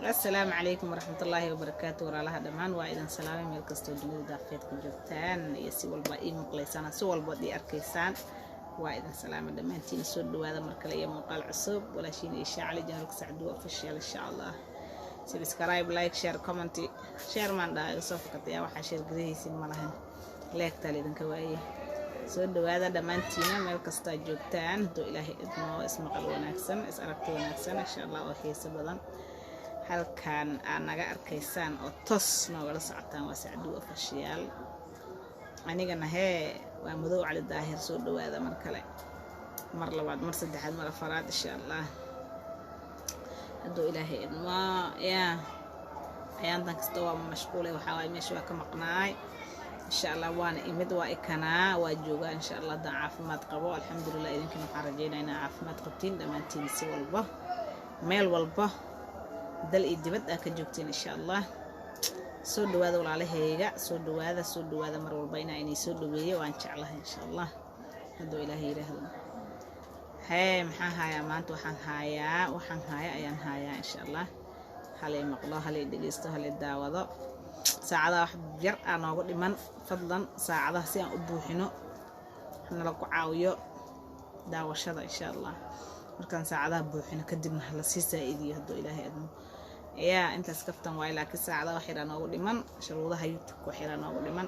السلام عليكم ورحمة الله وبركاته. ورالها دمان وايدن سلامي ميل كستو دنيا دافيد كجوتان يسي والبا اي مقليسان سو والبا دي اركيسان وايدن سلامي دمانتين سو دوادا مركلا يا مقال عصب ولا شيء إشاعة على جنرك سعدوا official إن شاء الله. سبسكرايب لايك شير كومنتي شير من دا يصوف كتيا وحشير جريسي مالهن لايك تالي دنك واي سو دوادا دمانتين ميل كستا جوتان دو إلهي إدمو اسم قلوان أكسن اسألكتوان أكسن إن شاء الله وحيس بدن halkan aan naga arkaysaan oo tos noogala socotaan waa Sacduu official anigana waa Madow Cali Daahir soo dhawaada mar kale mar labaad mar saddexaad mar afaraad insha Allah haduu Ilaahay idmo ayaan kasta waa mashquulay waxa way meesha waa ka maqnaay insha Allah waana imid waa ikana waa joogaa insha Allah daan caafimaad qabo alxamdulillah idinkana waxaan rajaynaynaa caafimaad qabtiin dhamaantiin si walba meel walba dal idibad ka joogteen insha Allah soo dhawaada walaalahayga soo dhawaada mar walba inay soo dhaweeyo waan jeclahay insha Allah haduu Ilaahay yiraahdo maxaan hayaa maanta waxaan hayaa ayaan hayaa insha Allah halay maqlo halay dhageysto halay daawado saacada wax yar aan ugu dhiman fadlan saacada si aan u buuxino nala ku caawiyo daawashada insha Allah markaan saacadaha buuxino kadibna la sii saa'idiyo haduu Ilaahay admo intaas kaftan way laakiin saacada wax yar noogu dhiman shuruudaha YouTube wax yar noogu dhiman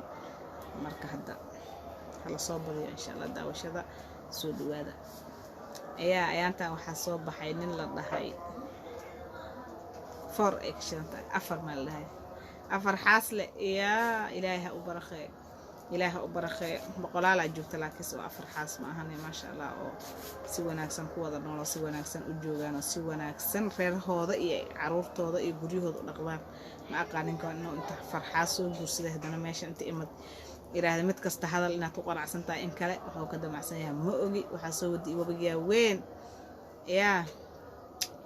marka hadda hala soo badiyo insha Allah daawashada soo dhawaada ayaanta waxa soo baxay nin la dhahay for action afar mal lahay afar xaasle ilaaha u barakay boqolaal joogta laakiin soo afar xaas ma ahan ma sha Allah oo si wanaagsan ku wada nool si wanaagsan u joogaan si wanaagsan reerhooda iyo caruurtooda iyo guryahooda u dhaqmaan ma aqaanin inuu inta farxaas soo guursaday hadana meesha inta imad iraahdo mid kasta hadal inaad ku qanacsantahay in kale wuxuu ka damacsan yahay ma ogi waxa soo wadi wabiga weyn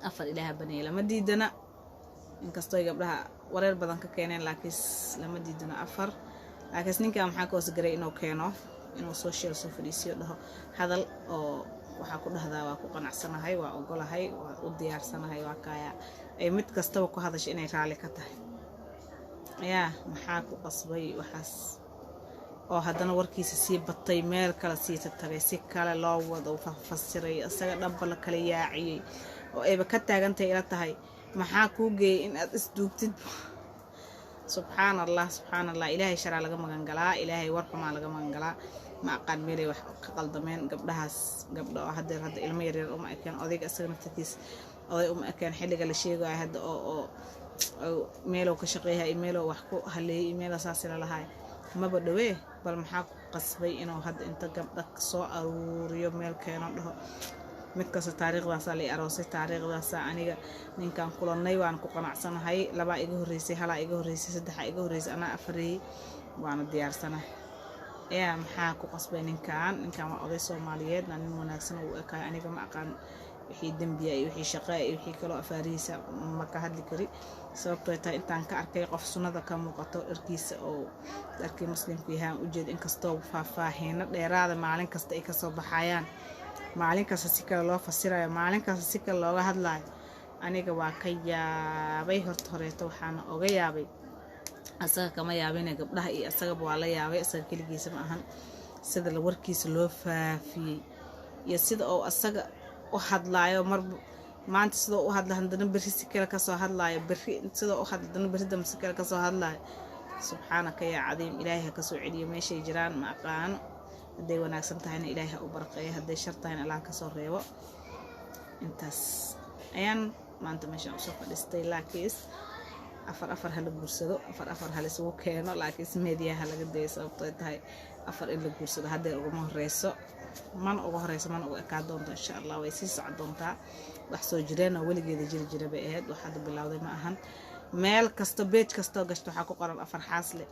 afar ilaaha banay lama diidana in kastoo gabdhaha wareer badan ka keeneen laakiin lama diidana afar laakiin ninka maxaa ka garay inuu keeno inuu social fadhiisiyo dhaho hadal oo waxa ku dhahdaa waa ku qanacsanahay waa ogolahay waa u diyaarsanahay waa kaaya ay mid kasta ku hadashay inay raali ka tahay maxaa ku qasbay waxaas oo haddana warkiisa sii batay meel kale sii tagay si kale loo wado fasiray asaga dhanba la kala yaaciyay oo ayba ka taagantay ila tahay maxaa ku geeyay in aad isduugtid سبحان الله إلهي شرع لقى مغنقلا إلهي ورحمة لقى مغنقلا ما أقان ميري قلدمين قبل هذا الميري أكان أذيك أسرنا تتيس أذي أكان حلقة لشيء هذا أو ميلو كشقيها إيميلو وحكو هاللي إيميل أساسي لهاي ما بدوه بل محاك قصبي إنه هذا أنت قبلك سوء أو ريوب ميل كانوا له mid kasta taariikhdaas la aroosay taariikhdaas aniga ninkan kulanay waan ku qanacsanahay laba iga horeysay hala iga horeysay saddex iga horeysay ana afari waan diyaarsanahay maxaa ku qasbay ninkan waa oday Soomaaliyeed nin wanaagsan oo ka aniga ma aqaan wixii dambiya iyo wixii shaqo iyo wixii kale afaariisa ma ka hadli kari sababtoo ay intaan ka arkay qof sunnada ka muuqato dharkiisa oo dharkii muslimku yahay u jeed in kastoo faahfaahin dheeraad maalin kasta ay ka soo baxayaan maalin kasta si kale loo fasirayo maalin kasta si kale looga hadlayo aniga waa ka yaabay horeeto waxaan oga yaabay asaga kama yaabin gabdhaha iyo asaga waa la yaabay asaga kaligiisa ma ahan sida la warkiisa loo faafiyay iyo sida oo asaga u hadlaayo mar maanta sida u hadla hadana bari si kale ka soo hadlaayo bari sida u hadla bari dam si kale ka soo hadlaayo subhanaka ya cadiim ilaahay ka soo celiyo meeshay jiraan ma aqaano haday wanaagsan tahayna ilaahay u barqeeyo haday shar tahayna Allah ka soo reebo intaas ayaan maanta meesha u soo fadhistay laakiin afar hal guursado afar hal isugu keeno laakiin media laga deeyo sababtoo tahay afar in la guursado haday ugu horeyso man ugu ka doonto insha Allah way sii socon doontaa wax soo jireen oo waligeeda jira bay ahayd waxa bilowday ma ahan meel kasta page kasta gashto waxa ku qoran afar xaasle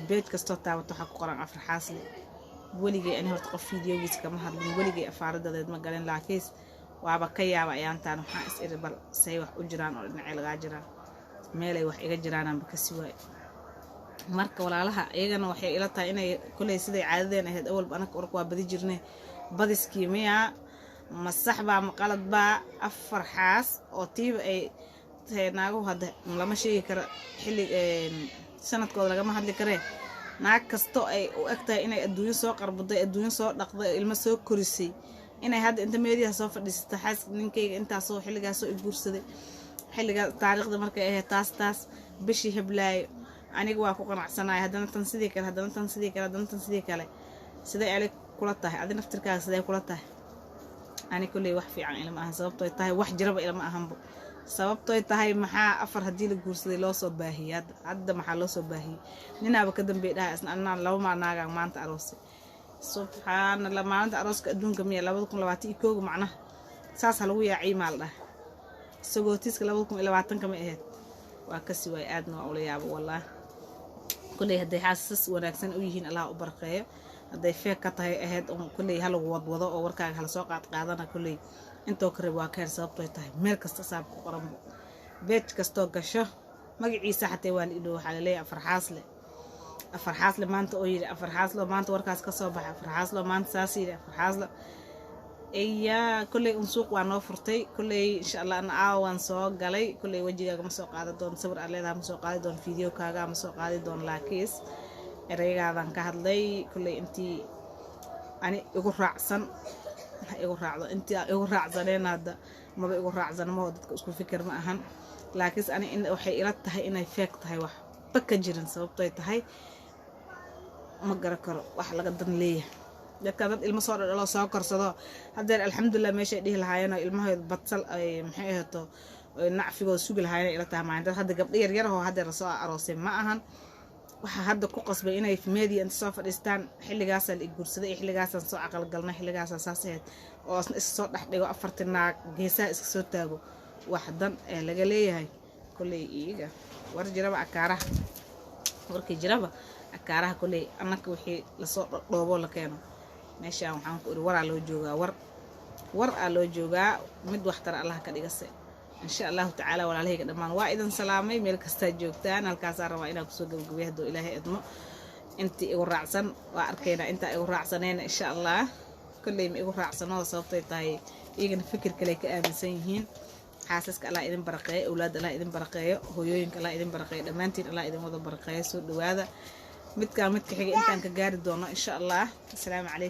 page kasta taabato waxa ku qoran afar xaasle weligay aan horta qof fiidiyogiisa kama hadlin weligay afaaradadeed ma garan laakiin waaba ka yaaba ayaantaan waxa is irbal say wax u jiraan oo dhinacay laga jiraan meelay wax iga jiraan aan ka sii waay marka walaalaha iyagana waxay ila tahay inay kulay siday caadadeen ahayd awal anaka warku waa badi jirnay badiskii miya ما صح بقى مقالد بقى أفر حاس أو تيب أي naagu hadda lama sheegi karo xilli sanadkooda lagama hadli karee naag kasto ay u egtahay inay adduunyo soo qarbuday adduunyo soo dhaqday ilmo soo korisay inay hadda inta meediyaha soo fadhiisata xaas ninkayga intaasoo xilligaasoo i guursaday xilligaa taariikhda markay ahayd taas bishii heblaayo aniga waa ku qanacsanahay haddana tan sidii kale haddana tan sidii kale haddana tan sidii kale siday ali kula tahay adi naftirkaaga siday kula tahay ani kulley wax fiican ilma ahan sababtooy tahay wax jiraba ilma ahanbo sababtooy tahay maxaa afar haddii la guursaday loo soo baahiyey hadda maxaa loo soo baahiyey ninaaba ka dambeey dhaha isna anaan laba maalnaagaan maanta aroosay subxaanallah maalinta arooska adduunka miya 2021 macnaha saas ha lagu yaacay maal dhah sagootiska 2020 kama ahayd waa kasi way aadna waa ula yaabo wallaah kulley hadday xaasas wanaagsan u yihiin allah u barqeeyo hadday feek ka tahay ahayd kulley ha lagu wadwado oo warkaaga hala soo qaadana kulley intoo kare waa ka heer sababtooy tahay meel kasta saab ku qoranbo beej kastoo gasho magaciisa xatee waa la idho waxaa laleeyahay afar xaasle maanta oo yidhi afar xaaslo maanta warkaas ka soo baxay afar xaaslo maanta saas yidhi afar xaaslo ayaa kulley unsuuq waa noo furtay kulley insha allah ana aawaan soo galay kulley wejigaaga ma soo qaadi doon sawir aad leedaha ma soo qaadi doon fideokaaga ma soo qaadi doon laakiis ereygaadaan ka hadlay kulley intii ani igu raacsan igu raacdo intii igu raacsaneen hadda maba igu raacsan ma dadka isku fikir ma ahan laakiin ani waxay ila tahay inay feek tahay wax baka jirin sababtooy tahay ma garan karo wax laga dan leeyahay dadka dad ilmo soo dhalo soo korsado hadeer alxamdulillah meeshay dhihi lahaayeen oo ilmahooda badsal ay maxay ahaato nacfigooda sugi lahaayeen ila tahay maalinta hadda gabdho yar yar oo hadeer soo aroosay ma ahan waxa hadda ku qasbay inay media inta soo fadhiistaan xilligaas la guursaday xilligaasan soo aqal galnay xilligaas saaseed oo is soo dhaxdhigo afartii naag geesaha iska soo taago wax dan ee laga leeyahay kulley iiga war jiraba akaaraha warkii jiraba akaaraha kulley annaka wixii la soo dhoobo la keeno meeshaan waxaan ku iri waraa loo joogaa war aa loo joogaa mid waxtar allah ka dhigase insha allahu tacaala walaalahayga dhammaan waa idin salaamay meel kastaa joogtaan halkaasaan rabaa inaan kusoo gabagabeeyo hadduu ilaahay idmo intii igu raacsan waa arkaynaa intaa igu raacsanayna insha allah kulley ma igu raacsanoo sababtay tahay iyagana fikir kale ka aaminsan yihiin xaasaska allah idin baraqeeyo awlaad allah idin baraqeeyo hooyooyinka allah idin baraqeeyo dhammaantiin allah idin wada baraqeeyo soo dhawaada midka xiga intaan ka gaari doono insha allah assalaamu calaykum